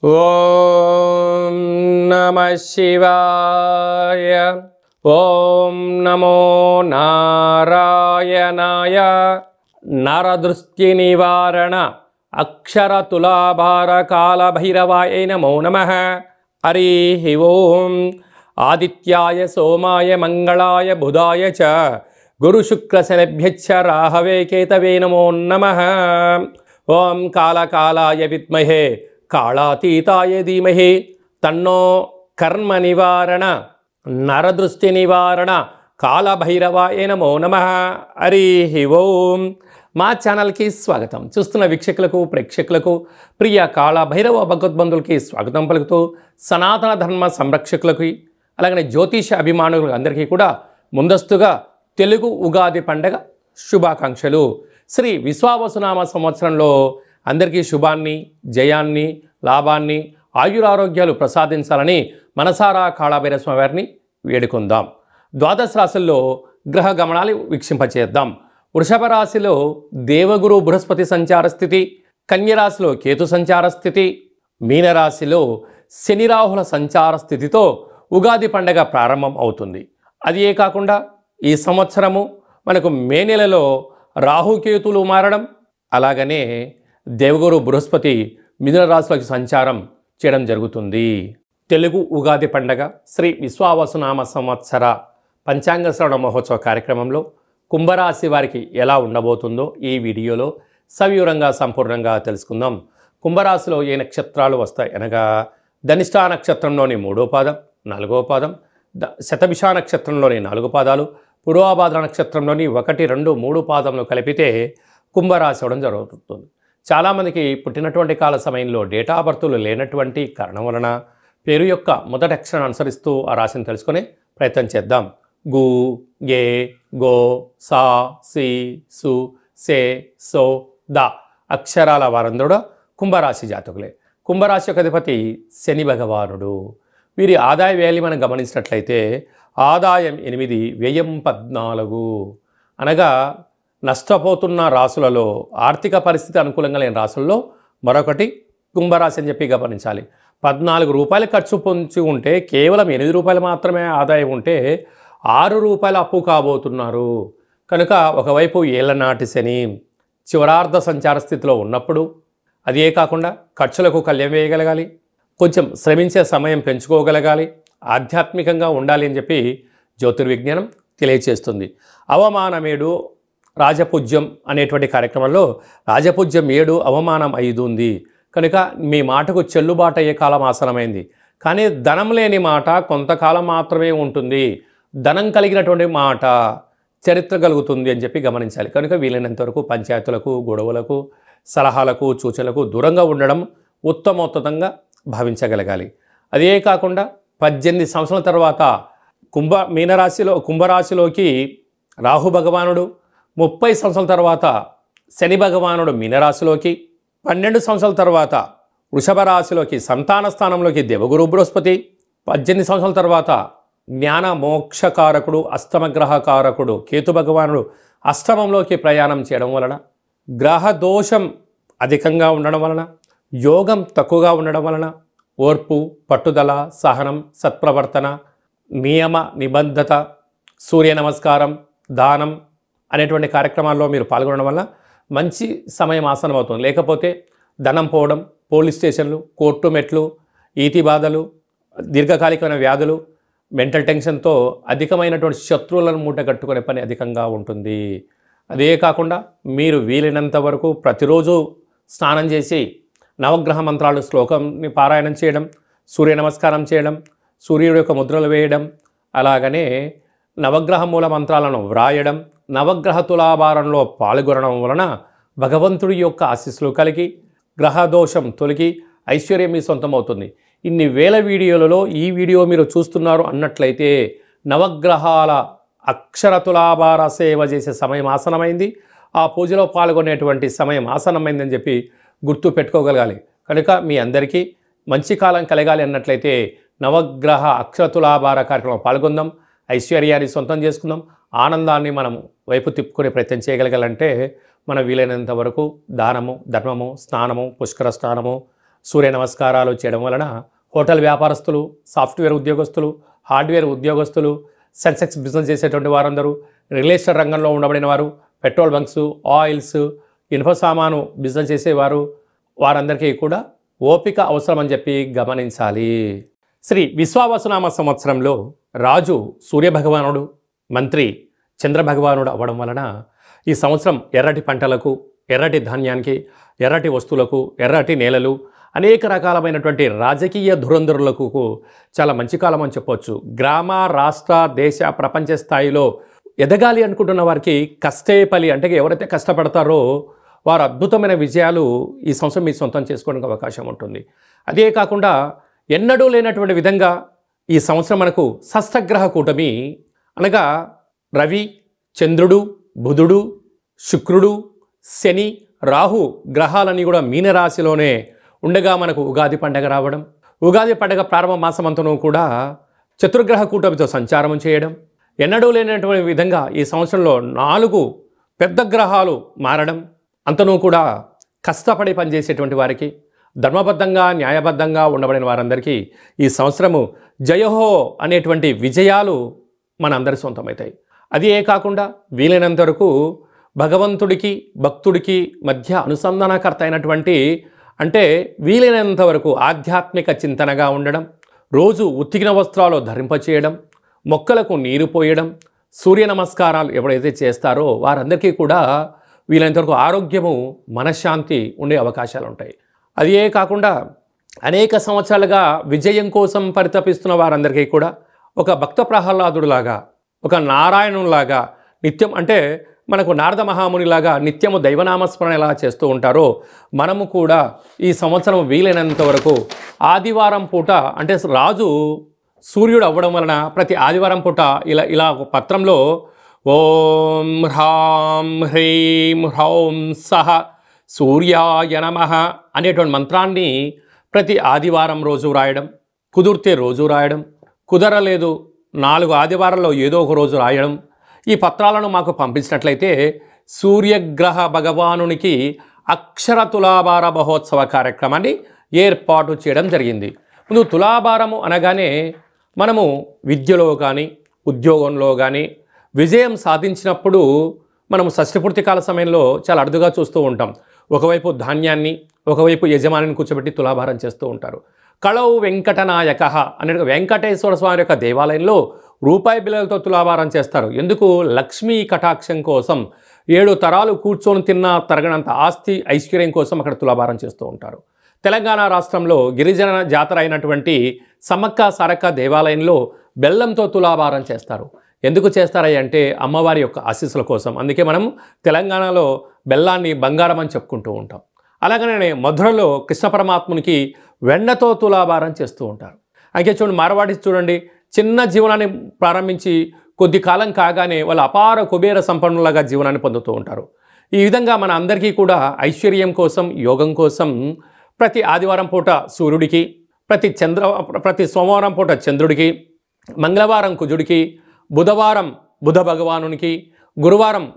ఓం నమః శివాయ. ఓం నమో నారాయణాయ. నరదృష్టి నివారణ అక్షర తులాభార కాల భైరవాయ నమో నమః. హరి ఓం. ఆదిత్యాయ సోమాయ మంగళాయ బుధాయ చ గురు శుక్ర శనిభ్యశ్చ రాహవే కేతవే నమో నమః. ఓం కాళకాలాయ విద్మహే కాళాతీతాయ ధీమహి తన్నో కర్మ నివారణ నరదృష్టి నివారణ కాళభైరవాయ నమో నమః. హరి ఓం. మా ఛానల్కి స్వాగతం. చూస్తున్న వీక్షకులకు ప్రేక్షకులకు ప్రియ కాళభైరవ భగవద్బంధులకి స్వాగతం పలుకుతూ సనాతన ధర్మ సంరక్షకులకి అలాగనే జ్యోతిష అభిమానులకు అందరికీ కూడా ముందస్తుగా తెలుగు ఉగాది పండగ శుభాకాంక్షలు. శ్రీ విశ్వావసునామ సంవత్సరంలో అందరికీ శుభాన్ని, జయాన్ని, లాభాన్ని, ఆయురారోగ్యాలు ప్రసాదించాలని మనసారా కాళభైరవ స్వామి వారిని వేడుకుందాం. ద్వాదశ రాశుల్లో గ్రహ గమనాలు వీక్షింపచేద్దాం. వృషభ రాశిలో దేవగురు బృహస్పతి సంచార స్థితి, కన్యరాశిలో కేతు సంచార స్థితి, మీనరాశిలో శని రాహుల సంచార స్థితితో ఉగాది పండగ ప్రారంభం అవుతుంది. అదే కాకుండా ఈ సంవత్సరము మనకు మే నెలలో రాహుకేతులు మారడం, అలాగనే దేవగురు బృహస్పతి మిథున రాశిలోకి సంచారం చేయడం జరుగుతుంది. తెలుగు ఉగాది పండగ శ్రీ విశ్వావసునామ సంవత్సర పంచాంగ శ్రవణ మహోత్సవ కార్యక్రమంలో కుంభరాశి వారికి ఎలా ఉండబోతుందో ఈ వీడియోలో సవివరంగా సంపూర్ణంగా తెలుసుకుందాం. కుంభరాశిలో ఏ నక్షత్రాలు వస్తాయి అనగా ధనిష్టా నక్షత్రంలోని 3వ పాదం, 4వ పాదం, శతభిష నక్షత్రంలోని 4 పాదాలు, పూర్వాభాద్ర నక్షత్రంలోని 1, 2, 3 పాదంలో కలిపితే కుంభరాశి అవడం జరుగుతుంది. చాలామందికి పుట్టినటువంటి కాల సమయంలో డేటా బర్తులు లేనటువంటి కారణం వలన పేరు యొక్క మొదటి అక్షరాన్ని అనుసరిస్తూ ఆ రాశిని తెలుసుకునే ప్రయత్నం చేద్దాం. గు, గే, గో, సా, సి, సు, సే, సో, ద అక్షరాల వారందరూ కుంభరాశి జాతకులే. కుంభరాశి యొక్క అధిపతి శని భగవానుడు. వీరి ఆదాయ వ్యయాన్ని మనం గమనించినట్లయితే ఆదాయం 8, వ్యయం 14. అనగా నష్టపోతున్న రాశులలో ఆర్థిక పరిస్థితి అనుకూలంగా లేని రాశుల్లో మరొకటి కుంభరాశి అని చెప్పి గమనించాలి. 14 రూపాయలు ఖర్చు పొంచి ఉంటే కేవలం 8 రూపాయలు మాత్రమే ఆదాయం ఉంటే 6 రూపాయలు అప్పు కాబోతున్నారు. కనుక ఒకవైపు ఏళ్లనాటి శని చివరార్ధ సంచార స్థితిలో ఉన్నప్పుడు అదే కాకుండా ఖర్చులకు కళ్యం వేయగలగాలి, కొంచెం శ్రమించే సమయం పెంచుకోగలగాలి, ఆధ్యాత్మికంగా ఉండాలి అని చెప్పి జ్యోతిర్విజ్ఞానం తెలియచేస్తుంది. అవమానమేడు రాజపూజ్యం అనేటువంటి కార్యక్రమంలో రాజపూజ్యం 7, అవమానం 5 ఉంది. కనుక మీ మాటకు చెల్లుబాటు అయ్యే కాలం ఆసనమైంది. కానీ ధనం లేని మాట కొంతకాలం మాత్రమే ఉంటుంది, ధనం కలిగినటువంటి మాట చరిత్ర కలుగుతుంది అని చెప్పి గమనించాలి. కనుక వీలైనంత వరకు పంచాయతీలకు, గొడవలకు, సలహాలకు, సూచనలకు దూరంగా ఉండడం ఉత్తమోత్తమంగా భావించగలగాలి. అదే కాకుండా 18 సంవత్సరాల తర్వాత కుంభరాశిలోకి రాహు భగవానుడు, 30 సంవత్సరాల తర్వాత శని భగవానుడు మీనరాశిలోకి, 12 సంవత్సరాల తర్వాత వృషభ రాశిలోకి సంతాన స్థానంలోకి దేవగురు బృహస్పతి, 18 సంవత్సరాల తర్వాత జ్ఞాన మోక్షకారకుడు అష్టమగ్రహకారకుడు కేతు భగవానుడు అష్టమంలోకి ప్రయాణం చేయడం వలన గ్రహ దోషం అధికంగా ఉండడం వలన, యోగం తక్కువగా ఉండడం వలన ఓర్పు, పట్టుదల, సహనం, సత్ప్రవర్తన, నియమ నిబద్ధత, సూర్య నమస్కారం, దానం అనేటువంటి కార్యక్రమాల్లో మీరు పాల్గొనడం వల్ల మంచి సమయం ఆసనం అవుతుంది. లేకపోతే ధనం పోవడం, పోలీస్ స్టేషన్లు, కోర్టు మెట్లు, ఈతి బాధలు, దీర్ఘకాలికమైన వ్యాధులు, మెంటల్ టెన్షన్తో అధికమైనటువంటి శత్రువులను మూట కట్టుకునే పని అధికంగా ఉంటుంది. అదే కాకుండా మీరు వీలైనంత వరకు ప్రతిరోజు స్నానం చేసి నవగ్రహ మంత్రాలు శ్లోకంని పారాయణం చేయడం, సూర్య నమస్కారం చేయడం, సూర్యుడి యొక్క ముద్రలు వేయడం, అలాగనే నవగ్రహ మూల మంత్రాలను వ్రాయడం, నవగ్రహ తులాభారంలో పాల్గొనడం వలన భగవంతుడి యొక్క ఆశీస్సులు కలిగి గ్రహదోషం తొలగి ఐశ్వర్యం మీ సొంతమవుతుంది. ఇన్ని వేల వీడియోలలో ఈ వీడియో మీరు చూస్తున్నారు అన్నట్లయితే నవగ్రహాల అక్షర తులాభార సేవ చేసే సమయం ఆసనమైంది, ఆ పూజలో పాల్గొనేటువంటి సమయం ఆసనమైందని చెప్పి గుర్తు పెట్టుకోగలగాలి. కనుక మీ అందరికీ మంచి కాలం కలగాలి అన్నట్లయితే నవగ్రహ అక్షర తులాభార కార్యక్రమంలో పాల్గొందాం, ఐశ్వర్యాన్ని సొంతం చేసుకుందాం, ఆనందాన్ని మనం వైపు తిప్పుకునే ప్రయత్నం చేయగలగాలంటే మనం వీలైనంత వరకు దానము, ధర్మము, స్నానము, పుష్కర స్నానము, సూర్య నమస్కారాలు చేయడం వలన హోటల్ వ్యాపారస్తులు, సాఫ్ట్వేర్ ఉద్యోగస్తులు, హార్డ్వేర్ ఉద్యోగస్తులు, సెన్సెక్స్ బిజినెస్ చేసేటువంటి వారందరూ, రియల్ ఎస్టేట్ రంగంలో ఉండబడిన వారు, పెట్రోల్ బంక్స్, ఆయిల్స్, ఇనుప సామాను బిజినెస్ చేసేవారు, వారందరికీ కూడా ఓపిక అవసరం అని చెప్పి గమనించాలి. శ్రీ విశ్వావసునామ సంవత్సరంలో రాజు సూర్యభగవానుడు, మంత్రి చంద్రభగవానుడు అవ్వడం వలన ఈ సంవత్సరం ఎర్రటి పంటలకు, ఎర్రటి ధాన్యానికి, ఎర్రటి వస్తువులకు, ఎర్రటి నేలలు, అనేక రకాలమైనటువంటి రాజకీయ ధురంధరులకు చాలా మంచి కాలం అని చెప్పవచ్చు. గ్రామ, రాష్ట్ర, దేశ, ప్రపంచ స్థాయిలో ఎదగాలి అనుకుంటున్న వారికి కష్టే ఫలి, అంటే ఎవరైతే కష్టపడతారో వారు అద్భుతమైన విజయాలు ఈ సంవత్సరం మీ సొంతం చేసుకోవడానికి అవకాశం ఉంటుంది. అదే కాకుండా ఎన్నడూ లేనటువంటి విధంగా ఈ సంవత్సరం మనకు షష్టగ్రహ కూటమి, అనగా రవి, చంద్రుడు, బుధుడు, శుక్రుడు, శని, రాహు గ్రహాలన్నీ కూడా మీనరాశిలోనే ఉండగా మనకు ఉగాది పండగ రావడం, ఉగాది పండగ ప్రారంభ మాసమంతను కూడా చతుర్గ్రహ కూటమితో సంచారం చేయడం, ఎన్నడూ లేనటువంటి విధంగా ఈ సంవత్సరంలో 4 పెద్ద గ్రహాలు మారడం, అంతనూ కూడా కష్టపడి పనిచేసేటువంటి వారికి, ధర్మబద్ధంగా న్యాయబద్ధంగా ఉండబడిన వారందరికీ ఈ సంవత్సరము జయహో అనేటువంటి విజయాలు మనందరి సొంతమవుతాయి. అది కాకుండా వీలైనంత వరకు భగవంతుడికి భక్తుడికి మధ్య అనుసంధానకర్త అయినటువంటి, అంటే వీలైనంత వరకు ఆధ్యాత్మిక చింతనగా ఉండడం, రోజు ఉతికిన వస్త్రాలు ధరింపచేయడం, మొక్కలకు నీరు పోయడం, సూర్య నమస్కారాలు ఎవరైతే చేస్తారో వారందరికీ కూడా వీలైనంత వరకు ఆరోగ్యము, మనశ్శాంతి ఉండే అవకాశాలు ఉంటాయి. అది కాకుండా అనేక సంవత్సరాలుగా విజయం కోసం పరితపిస్తున్న వారందరికీ కూడా ఒక భక్త ప్రహ్లాదుడిలాగా, ఒక నారాయణులాగా నిత్యం, అంటే మనకు నారద మహామునిలాగా నిత్యము దైవనామస్మరణ ఎలా చేస్తూ ఉంటారో మనము కూడా ఈ సంవత్సరం వీలైనంత వరకు ఆదివారం పూట, అంటే రాజు సూర్యుడు అవ్వడం వలన ప్రతి ఆదివారం పూట ఇలా ఒక పత్రంలో ఓం హ్రాం హ్రీం హ్రౌం సహ సూర్యాయ నమః అనేటువంటి మంత్రాన్ని ప్రతి ఆదివారం రోజు రాయడం, కుదిరితే రోజు రాయడం, కుదరలేదు 4 ఆదివారాల్లో ఏదో ఒక రోజు రాయడం, ఈ పత్రాలను మాకు పంపించినట్లయితే సూర్యగ్రహ భగవానునికి అక్షర తులాభార మహోత్సవ కార్యక్రమాన్ని ఏర్పాటు చేయడం జరిగింది. ముందు తులాభారము అనగానే మనము విద్యలో కానీ ఉద్యోగంలో కానీ విజయం సాధించినప్పుడు మనము షష్ఠపూర్తి కాల సమయంలో చాలా అరుదుగా చూస్తూ ఉంటాం. ఒకవైపు ధాన్యాన్ని, ఒకవైపు యజమానిని కూర్చోబెట్టి తులాభారం చేస్తూ ఉంటారు. కళౌ వెంకటనాయక అనే వెంకటేశ్వర స్వామి యొక్క దేవాలయంలో రూపాయి బిళ్ళలతో తులాభారం చేస్తారు. ఎందుకు? లక్ష్మీ కటాక్షం కోసం, 7 తరాలు కూర్చొని తిన్నా తరగనంత ఆస్తి ఐశ్వర్యం కోసం అక్కడ తులాభారం చేస్తూ ఉంటారు. తెలంగాణ రాష్ట్రంలో గిరిజన జాతర అయినటువంటి సమ్మక్క సారక్క దేవాలయంలో బెల్లంతో తులాభారం చేస్తారు. ఎందుకు చేస్తారయ్య అంటే అమ్మవారి యొక్క ఆశీస్సుల కోసం. అందుకే మనం తెలంగాణలో బెల్లాన్ని బంగారం అని చెప్పుకుంటూ ఉంటాం. అలాగనే మధురలో కృష్ణ పరమాత్మునికి వెన్నతో తులాభారం చేస్తూ ఉంటారు. అయితే చూడండి, మార్వాడి చూడండి, చిన్న జీవనాన్ని ప్రారంభించి కొద్ది కాలం కాగానే వాళ్ళు అపార కుబేర సంపన్నులుగా జీవనాన్ని పొందుతూ ఉంటారు. ఈ విధంగా మన అందరికీ కూడా ఐశ్వర్యం కోసం, యోగం కోసం ప్రతి ఆదివారం పూట సూర్యుడికి, ప్రతి సోమవారం పూట చంద్రుడికి, మంగళవారం కుజుడికి, బుధవారం బుధ భగవానునికి, గురువారం